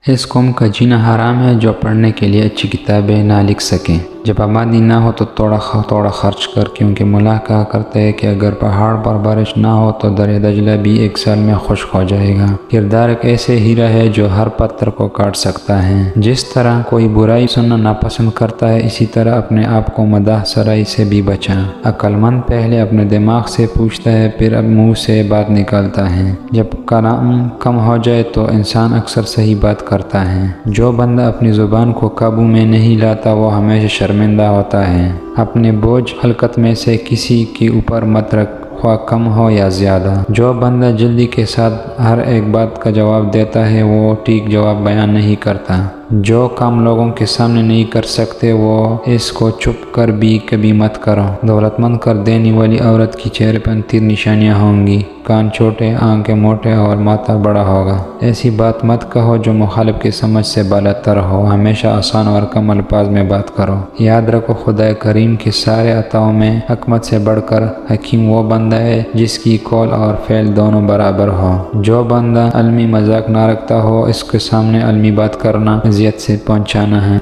اس قوم کا جینا حرام ہے جو پڑھنے کے لیے اچھی کتابیں نہ لکھ سکیں۔ جب آبادی نہ ہو تو تھوڑا خرچ کر، کیونکہ ملا کہا کرتا ہے کہ اگر پہاڑ پر بارش نہ ہو تو دریا دجلہ بھی 1 سال میں خشک ہو جائے گا۔ کردار ایک ایسے ہیرا ہے جو ہر پتھر کو کاٹ سکتا ہے۔ جس طرح کوئی برائی سننا ناپسند کرتا ہے، اسی طرح اپنے آپ کو مداح سرائی سے بھی بچا۔ عقل مند پہلے اپنے دماغ سے پوچھتا ہے، پھر منہ سے بات نکالتا ہے۔ جب کلام کم ہو جائے تو انسان اکثر صحیح بات کرتا ہے۔ جو بندہ اپنی زبان کو قابو میں نہیں لاتا وہ ہمیشہ شرمندہ ہوتا ہے۔ اپنے بوجھ حلقت میں سے کسی کے اوپر مت رکھ، خواہ کم ہو یا زیادہ۔ جو بندہ جلدی کے ساتھ ہر ایک بات کا جواب دیتا ہے وہ ٹھیک جواب بیان نہیں کرتا۔ جو کام لوگوں کے سامنے نہیں کر سکتے وہ اس کو چھپ کر بھی کبھی مت کرو۔ دولت مند کر دینے والی عورت کی چہرے پر 3 نشانیاں ہوں گی: کان چھوٹے، آنکھیں موٹے اور ماتھا بڑا ہوگا۔ ایسی بات مت کہو جو مخالف کی سمجھ سے بالاتر ہو۔ ہمیشہ آسان اور کم الفاظ میں بات کرو۔ یاد رکھو، خدا کریم کے سارے عطاؤں میں حکمت سے بڑھ کر حکیم وہ بندہ ہے جس کی قول اور فعل دونوں برابر ہو۔ جو بندہ علمی مذاق نہ رکھتا ہو، اس کے سامنے علمی بات کرنا اذیت سے پہنچانا ہے۔